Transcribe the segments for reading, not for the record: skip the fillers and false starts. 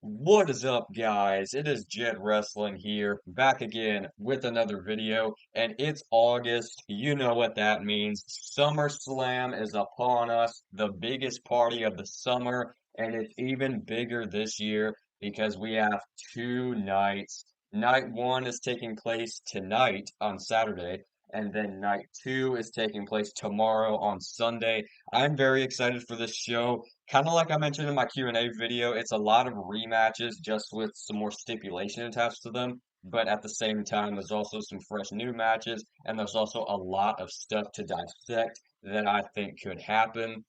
What is up, guys? It is Jed Wrestling here, back again with another video, and it's August. You know what that means. SummerSlam is upon us, the biggest party of the summer, and it's even bigger this year because we have two nights. Night one is taking place tonight on Saturday, and then night two is taking place tomorrow on Sunday. I'm very excited for this show. Kind of like I mentioned in my Q&A video, it's a lot of rematches just with some more stipulation attached to them. But at the same time, there's also some fresh new matches, and there's also a lot of stuff to dissect that I think could happen.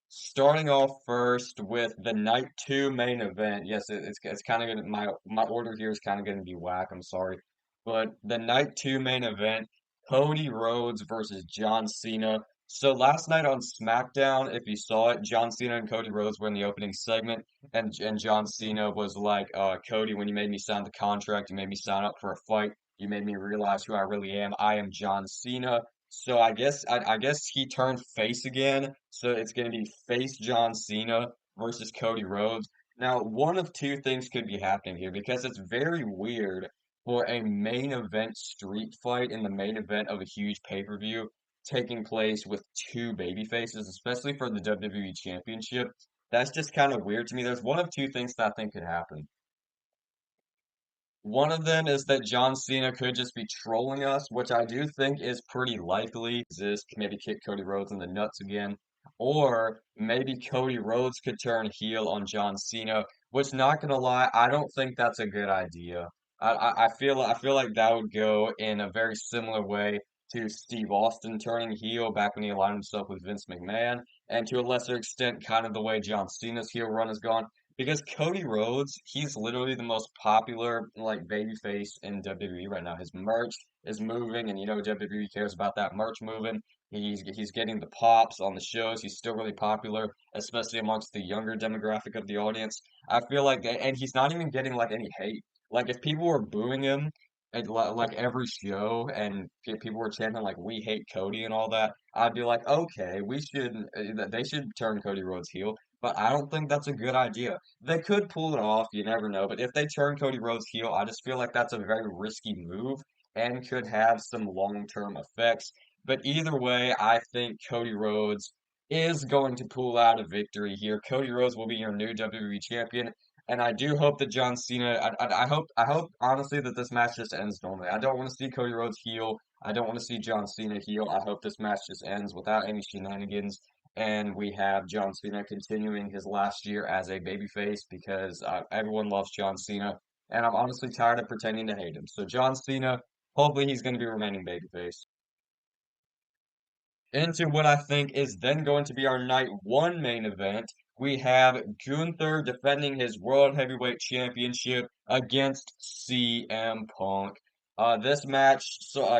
Starting off first with the night two main event. Yes, it's kind of gonna my order here is kind of gonna be whack. I'm sorry, but the night two main event: Cody Rhodes versus John Cena. So last night on SmackDown, if you saw it, John Cena and Cody Rhodes were in the opening segment, and John Cena was like, Cody, when you made me sign the contract, you made me sign up for a fight. You made me realize who I really am. I am John Cena. So I guess he turned face again. So it's going to be face John Cena versus Cody Rhodes. Now, one of two things could be happening here because it's very weird for a main event street fight in the main event of a huge pay-per-view taking place with two baby faces, especially for the WWE Championship. That's just kind of weird to me. There's one of two things that I think could happen. One of them is that John Cena could just be trolling us, which I do think is pretty likely. This maybe kick Cody Rhodes in the nuts again. Or maybe Cody Rhodes could turn heel on John Cena, which not gonna lie, I don't think that's a good idea. I feel like that would go in a very similar way to Steve Austin turning heel back when he aligned himself with Vince McMahon, and to a lesser extent, kind of the way John Cena's heel run has gone. Because Cody Rhodes, he's literally the most popular like babyface in WWE right now. His merch is moving, and you know WWE cares about that merch moving. He's getting the pops on the shows. He's still really popular, especially amongst the younger demographic of the audience. I feel like, and he's not even getting like any hate. Like if people were booing him at like every show, and people were chanting like "We hate Cody" and all that, I'd be like, okay, we should, they should turn Cody Rhodes heel. But I don't think that's a good idea. They could pull it off, you never know. But if they turn Cody Rhodes heel, I just feel like that's a very risky move and could have some long-term effects. But either way, I think Cody Rhodes is going to pull out a victory here. Cody Rhodes will be your new WWE champion, and I do hope that John Cena. I hope honestly that this match just ends normally. I don't want to see Cody Rhodes heel. I don't want to see John Cena heel. I hope this match just ends without any shenanigans and we have John Cena continuing his last year as a babyface because everyone loves John Cena, and I'm honestly tired of pretending to hate him. So John Cena, hopefully he's going to be remaining babyface. Into what I think is then going to be our night one main event. We have Gunther defending his World Heavyweight Championship against CM Punk. This match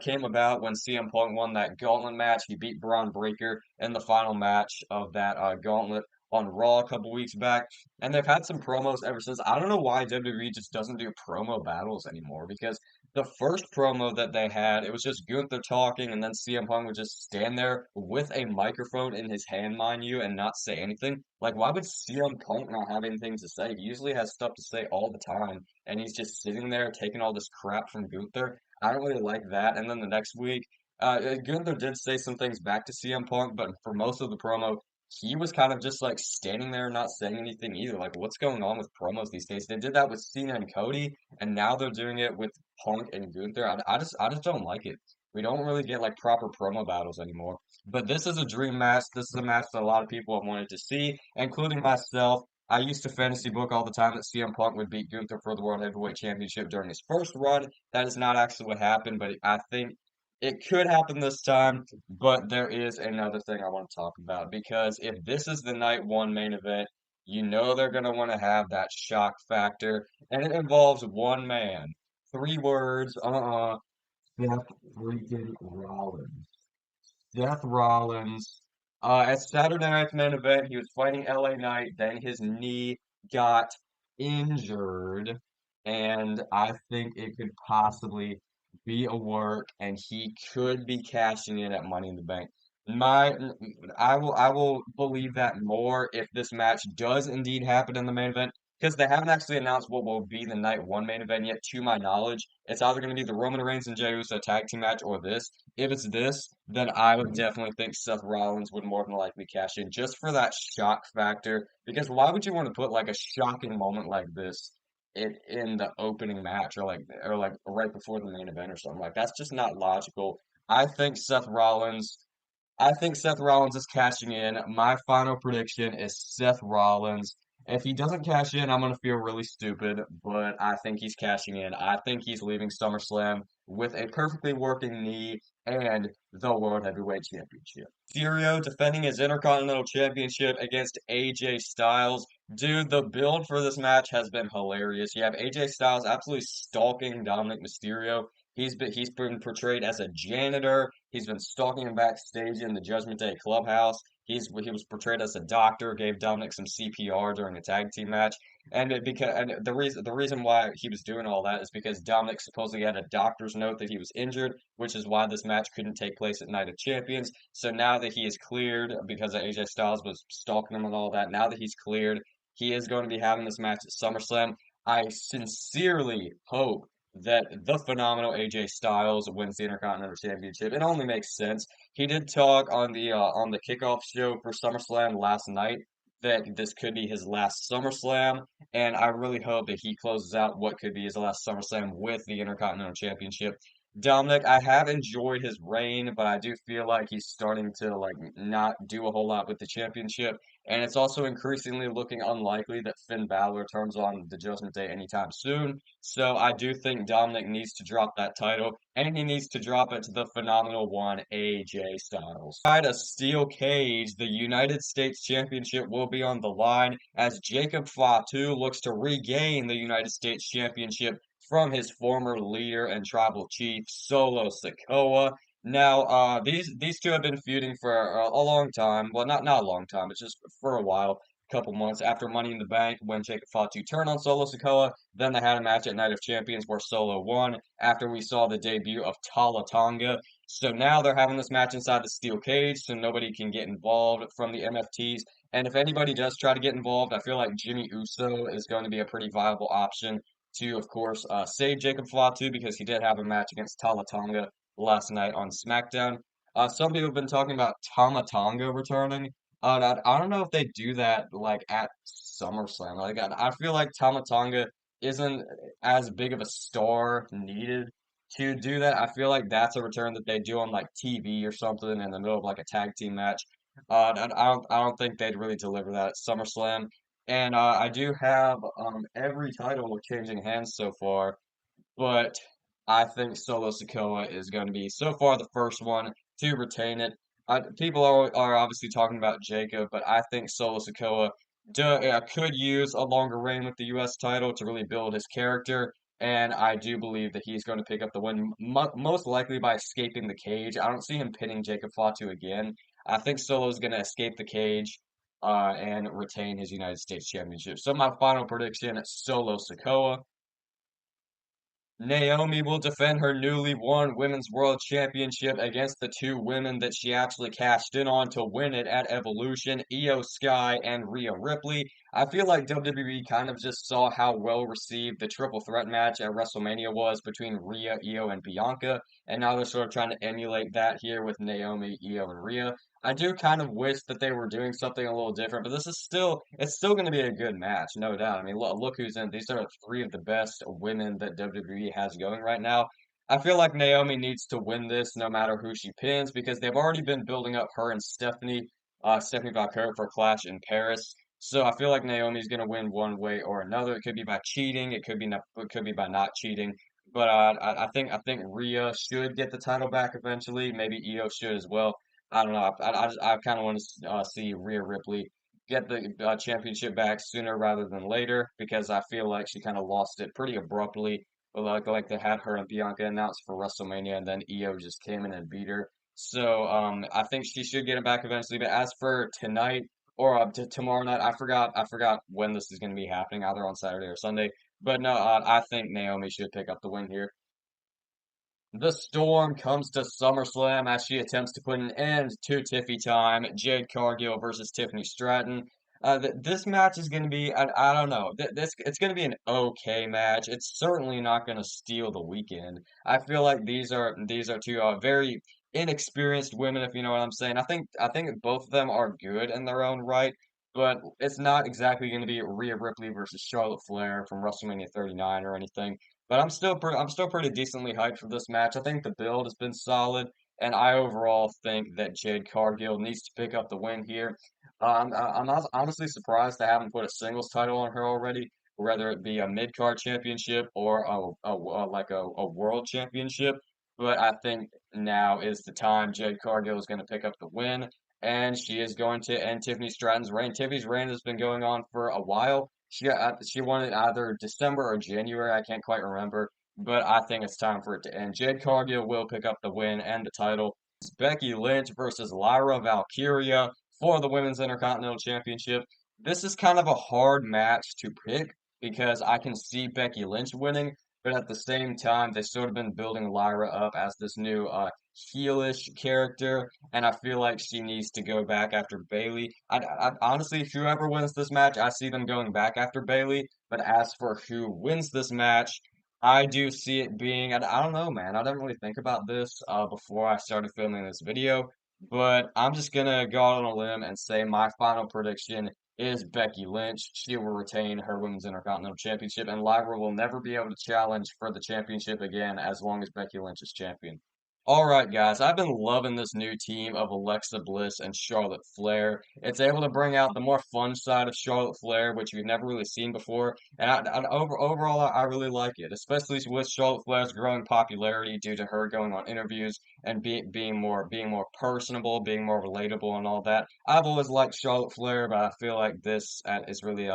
came about when CM Punk won that gauntlet match. He beat Braun Breaker in the final match of that gauntlet on Raw a couple weeks back. And they've had some promos ever since. I don't know why WWE just doesn't do promo battles anymore because the first promo that they had, it was just Gunther talking, and then CM Punk would just stand there with a microphone in his hand, mind you, and not say anything. Like, why would CM Punk not have anything to say? He usually has stuff to say all the time, and he's just sitting there taking all this crap from Gunther. I don't really like that. And then the next week, Gunther did say some things back to CM Punk, but for most of the promo, he was kind of just like standing there not saying anything either. Like, what's going on with promos these days? They did that with Cena and Cody, and now they're doing it with Punk and Gunther. I just don't like it. We don't really get like proper promo battles anymore. But this is a dream match. This is a match that a lot of people have wanted to see, including myself. I used to fantasy book all the time that CM Punk would beat Gunther for the World Heavyweight Championship during his first run. That is not actually what happened, but I think it could happen this time. But there is another thing I want to talk about because if this is the night one main event, you know they're going to want to have that shock factor, and it involves one man. Three words, Seth freaking Rollins. Seth Rollins. At Saturday Night's main event, he was fighting LA Knight, then his knee got injured, and I think it could possibly be a work, and he could be cashing in at Money in the Bank. My, I will believe that more if this match does indeed happen in the main event. because they haven't actually announced what will be the night one main event yet, to my knowledge. It's either going to be the Roman Reigns and Jey Uso tag team match or this. If it's this, then I would definitely think Seth Rollins would more than likely cash in just for that shock factor. Because why would you want to put like a shocking moment like this in the opening match or like right before the main event or something? Like that's just not logical. I think Seth Rollins. I think Seth Rollins is cashing in. My final prediction is Seth Rollins. If he doesn't cash in, I'm gonna feel really stupid, but I think he's cashing in. I think he's leaving SummerSlam with a perfectly working knee and the World Heavyweight Championship. Mysterio defending his Intercontinental Championship against AJ Styles. Dude, the build for this match has been hilarious. You have AJ Styles absolutely stalking Dominic Mysterio. He's been portrayed as a janitor. He's been stalking him backstage in the Judgment Day clubhouse. He was portrayed as a doctor, gave Dominic some CPR during a tag team match, and the reason why he was doing all that is because Dominic supposedly had a doctor's note that he was injured, which is why this match couldn't take place at Night of Champions. So now that he is cleared because AJ Styles was stalking him and all that, now that he's cleared, he is going to be having this match at SummerSlam. I sincerely hope that the phenomenal AJ Styles wins the Intercontinental Championship. It only makes sense. He did talk on the kickoff show for SummerSlam last night that this could be his last SummerSlam, and I really hope that he closes out what could be his last SummerSlam with the Intercontinental Championship. Dominic, I have enjoyed his reign, but I do feel like he's starting to like not do a whole lot with the championship. And it's also increasingly looking unlikely that Finn Balor turns on the Judgment Day anytime soon. So I do think Dominic needs to drop that title, and he needs to drop it to the phenomenal one, AJ Styles. Inside a steel cage, the United States Championship will be on the line as Jacob Fatu looks to regain the United States Championship from his former leader and tribal chief, Solo Sikoa. Now, these two have been feuding for a long time. Well, not a long time, it's just for a while, couple months after Money in the Bank when Jacob Fatu turned on Solo Sikoa. Then they had a match at Night of Champions where Solo won after we saw the debut of Tala Tonga. So now they're having this match inside the steel cage, so nobody can get involved from the MFTs. And if anybody does try to get involved, I feel like Jimmy Uso is going to be a pretty viable option to, of course, save Jacob Fatu because he did have a match against Tala Tonga last night on SmackDown. Some people have been talking about Tama Tonga returning. I don't know if they do that like at SummerSlam. Like I feel like Tama Tonga isn't as big of a star needed to do that. I feel like that's a return that they do on like TV or something in the middle of like a tag team match. I don't think they'd really deliver that at SummerSlam. And I do have every title changing hands so far, but I think Solo Sikoa is going to be so far the first one to retain it. People are obviously talking about Jacob, but I think Solo Sikoa could use a longer reign with the U.S. title to really build his character, and I do believe that he's going to pick up the win, most likely by escaping the cage. I don't see him pinning Jacob Fatu again. I think Solo's going to escape the cage and retain his United States Championship. So my final prediction, Solo Sikoa. Naomi will defend her newly won Women's World Championship against the two women that she actually cashed in on to win it at Evolution, Io Sky and Rhea Ripley. I feel like WWE kind of just saw how well received the triple threat match at WrestleMania was between Rhea, Io, and Bianca, and now they're sort of trying to emulate that here with Naomi, Io, and Rhea. I do kind of wish that they were doing something a little different, but it's still going to be a good match, no doubt. I mean, look who's in. These are three of the best women that WWE has going right now. I feel like Naomi needs to win this no matter who she pins because they've already been building up her and Stephanie Valkyrie for a clash in Paris. So I feel like Naomi's going to win one way or another. It could be by cheating, it could be by not cheating. But I think Rhea should get the title back eventually. Maybe Io should as well. I don't know. I kind of want to see Rhea Ripley get the championship back sooner rather than later because I feel like she kind of lost it pretty abruptly. But like they had her and Bianca announced for WrestleMania, and then Io just came in and beat her. So I think she should get it back eventually. But as for tonight or tomorrow night, I forgot when this is going to be happening, either on Saturday or Sunday. But no, I think Naomi should pick up the win here. The Storm comes to SummerSlam as she attempts to put an end to Tiffy time. Jade Cargill versus Tiffany Stratton. Th this match is going to be, I don't know, this it's going to be an okay match. It's certainly not going to steal the weekend. I feel like these are two very inexperienced women, if you know what I'm saying. I think both of them are good in their own right, but it's not exactly going to be Rhea Ripley versus Charlotte Flair from WrestleMania 39 or anything. But I'm still pretty decently hyped for this match. I think the build has been solid, and I overall think that Jade Cargill needs to pick up the win here. Honestly surprised they haven't put a singles title on her already, whether it be a mid-card championship or a world championship. But I think now is the time Jade Cargill is going to pick up the win, and she is going to end Tiffany Stratton's reign. Tiffany's reign has been going on for a while. She won it either December or January, I can't quite remember, but I think it's time for it to end. Jade Cargill will pick up the win and the title. It's Becky Lynch versus Lyra Valkyria for the Women's Intercontinental Championship. This is kind of a hard match to pick because I can see Becky Lynch winning, but at the same time, they've sort of been building Lyra up as this new heelish character, and I feel like she needs to go back after Bailey. Honestly, whoever wins this match, I see them going back after Bailey. But as for who wins this match, I do see it being, I don't know, man. I didn't really think about this before I started filming this video, but I'm just gonna go out on a limb and say my final prediction is Becky Lynch. She will retain her Women's Intercontinental Championship, and Lyra will never be able to challenge for the championship again as long as Becky Lynch is champion. All right, guys, I've been loving this new team of Alexa Bliss and Charlotte Flair. It's able to bring out the more fun side of Charlotte Flair, which we've never really seen before. And overall, I really like it, especially with Charlotte Flair's growing popularity due to her going on interviews and being more personable, being more relatable, and all that. I've always liked Charlotte Flair, but I feel like this is really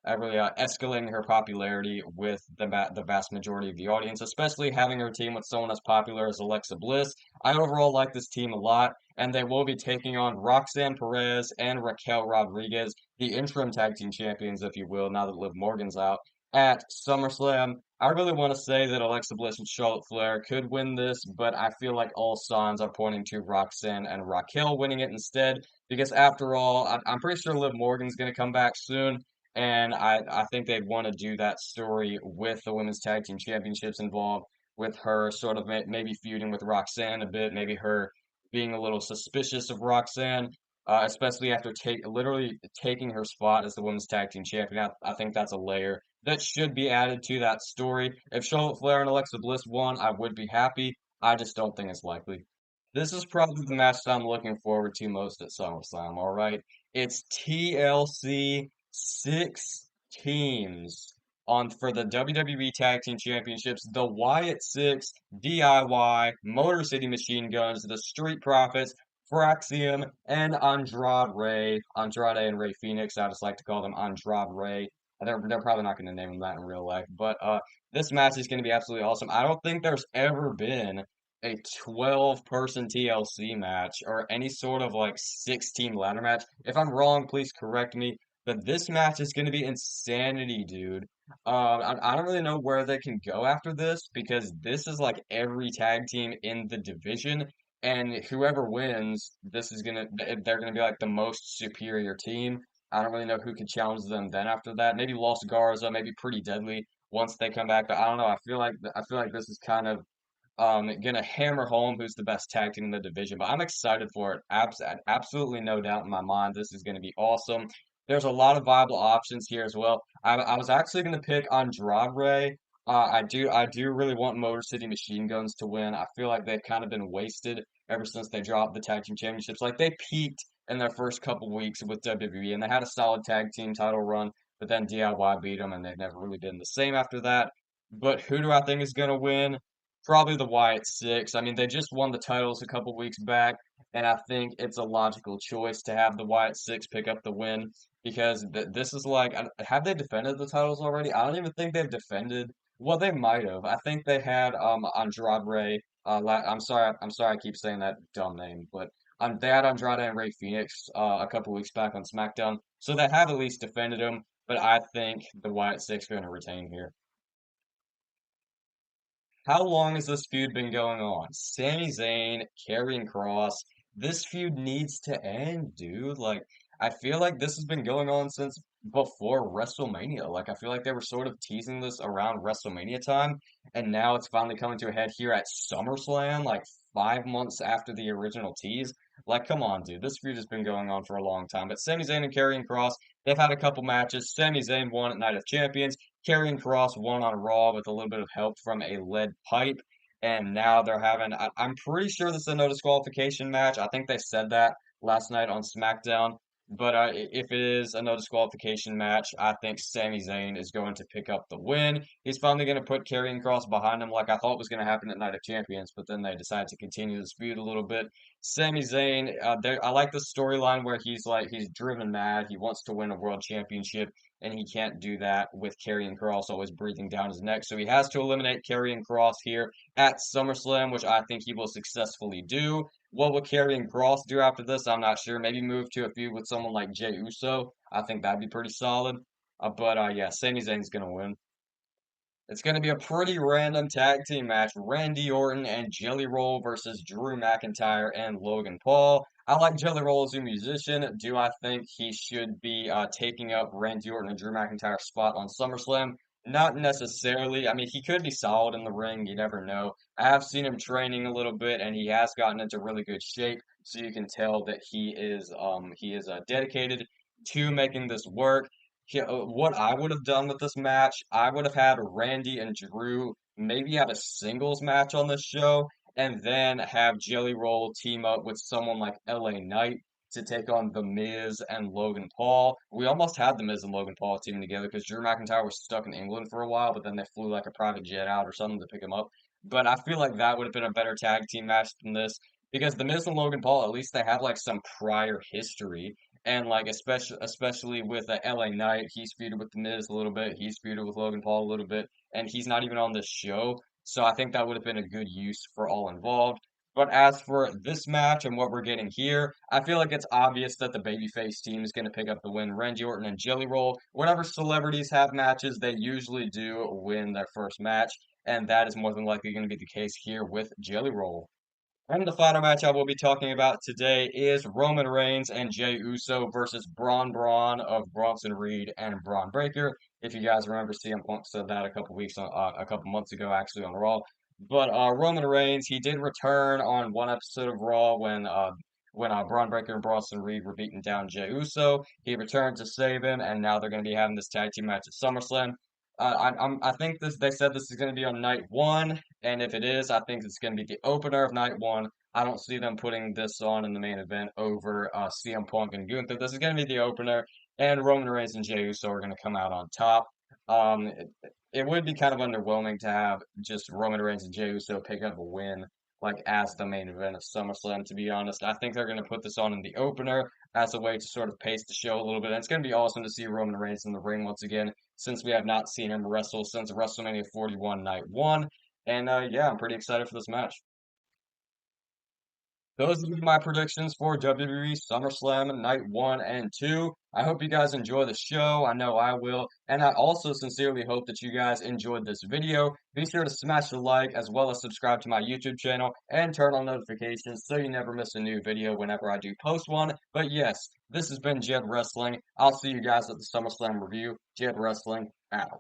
escalating her popularity with the vast majority of the audience, especially having her team with someone as popular as Alexa Bliss. I overall like this team a lot, and they will be taking on Roxanne Perez and Raquel Rodriguez, the interim tag team champions, if you will, now that Liv Morgan's out, at SummerSlam. I really want to say that Alexa Bliss and Charlotte Flair could win this, but I feel like all signs are pointing to Roxanne and Raquel winning it instead, because after all, I'm pretty sure Liv Morgan's going to come back soon. And I think they'd want to do that story with the women's tag team championships involved, with her sort of maybe feuding with Roxanne a bit, maybe her being a little suspicious of Roxanne, especially after literally taking her spot as the women's tag team champion. I think that's a layer that should be added to that story. If Charlotte Flair and Alexa Bliss won, I would be happy. I just don't think it's likely. This is probably the match that I'm looking forward to most at SummerSlam, all right? It's TLC 6 teams on for the WWE Tag Team Championships. The Wyatt Six, DIY, Motor City Machine Guns, the Street Profits, Fraxium, and Andrade and Ray Phoenix. I just like to call them Andrade Ray. They're probably not going to name them that in real life, but this match is going to be absolutely awesome. I don't think there's ever been a 12-person TLC match or any sort of like 6-team ladder match. If I'm wrong, please correct me. But this match is going to be insanity, dude. I don't really know where they can go after this because this is like every tag team in the division, and whoever wins, they're gonna be like the most superior team. I don't really know who could challenge them then after that. Maybe Los Garza, maybe Pretty Deadly once they come back. But I don't know. I feel like this is kind of gonna hammer home who's the best tag team in the division. But I'm excited for it. Absolutely no doubt in my mind. This is gonna be awesome. There's a lot of viable options here as well. I was actually gonna pick Andrade. I do really want Motor City Machine Guns to win. I feel like they've kind of been wasted ever since they dropped the tag team championships. Like they peaked in their first couple weeks with WWE, and they had a solid tag team title run, but then DIY beat them, and they've never really been the same after that. But who do I think is gonna win? Probably the Wyatt Six. I mean, they just won the titles a couple weeks back, and I think it's a logical choice to have the Wyatt Six pick up the win because this is like, have they defended the titles already? I don't even think they've defended. Well, they might have. I think they had Andrade Ray. I'm sorry, I keep saying that dumb name, but they had Andrade and Ray Phoenix a couple weeks back on SmackDown, so they have at least defended them. But I think the Wyatt Six are going to retain here. How long has this feud been going on? Sami Zayn, Karrion Cross. This feud needs to end, dude. Like, I feel like this has been going on since before WrestleMania. Like, I feel like they were sort of teasing this around WrestleMania time, and now it's finally coming to a head here at SummerSlam, like 5 months after the original tease. Like, come on, dude. This feud has been going on for a long time. But Sami Zayn and Karrion Kross, they've had a couple matches. Sami Zayn won at Night of Champions. Karrion Kross won on Raw with a little bit of help from a lead pipe. And now they're having, I'm pretty sure this is a no disqualification match. I think they said that last night on SmackDown. But if it is a no disqualification match, I think Sami Zayn is going to pick up the win. He's finally going to put Karrion Kross behind him, like I thought was going to happen at Night of Champions. But then they decided to continue this feud a little bit. Sami Zayn, I like the storyline where he's driven mad. He wants to win a world championship, and he can't do that with Karrion Kross always breathing down his neck. So he has to eliminate Karrion Kross here at SummerSlam, which I think he will successfully do. What will Karrion Kross do after this? I'm not sure. Maybe move to a feud with someone like Jey Uso. I think that'd be pretty solid. But yeah, Sami Zayn's gonna win. It's going to be a pretty random tag team match. Randy Orton and Jelly Roll versus Drew McIntyre and Logan Paul. I like Jelly Roll as a musician. Do I think he should be taking up Randy Orton and Drew McIntyre's spot on SummerSlam? Not necessarily. I mean, he could be solid in the ring. You never know. I have seen him training a little bit, and he has gotten into really good shape. So you can tell that he is dedicated to making this work. Yeah, what I would have done with this match, I would have had Randy and Drew maybe have a singles match on this show, and then have Jelly Roll team up with someone like LA Knight to take on The Miz and Logan Paul. We almost had The Miz and Logan Paul teaming together because Drew McIntyre was stuck in England for a while, but then they flew like a private jet out or something to pick him up. But I feel like that would have been a better tag team match than this because The Miz and Logan Paul, at least they have like some prior history and like especially with LA Knight, he's feuded with The Miz a little bit, he's feuded with Logan Paul a little bit, and he's not even on this show. So I think that would have been a good use for all involved. But as for this match and what we're getting here, I feel like it's obvious that the babyface team is going to pick up the win. Randy Orton and Jelly Roll, whenever celebrities have matches, they usually do win their first match, and that is more than likely going to be the case here with Jelly Roll. And the final match I will be talking about today is Roman Reigns and Jey Uso versus Braun of Bronson Reed and Braun Breaker. If you guys remember, CM Punk said that a couple months ago, actually on Raw. But Roman Reigns, he did return on one episode of Raw when Braun Breaker and Bronson Reed were beating down Jey Uso. He returned to save him, and now they're going to be having this tag team match at SummerSlam. I think this. They said this is going to be on night one, and if it is, I think it's going to be the opener of night one. I don't see them putting this on in the main event over CM Punk and Gunther. This is going to be the opener, and Roman Reigns and Jey Uso are going to come out on top. It would be kind of underwhelming to have just Roman Reigns and Jey Uso pick up a win like as the main event of SummerSlam. To be honest, I think they're going to put this on in the opener as a way to sort of pace the show a little bit. And it's going to be awesome to see Roman Reigns in the ring once again, since we have not seen him wrestle since WrestleMania 41 Night 1. And yeah, I'm pretty excited for this match. Those are my predictions for WWE SummerSlam Night 1 and 2. I hope you guys enjoy the show. I know I will. And I also sincerely hope that you guys enjoyed this video. Be sure to smash the like as well as subscribe to my YouTube channel and turn on notifications so you never miss a new video whenever I do post one. But yes, this has been Jed Wrestling. I'll see you guys at the SummerSlam review. Jed Wrestling out.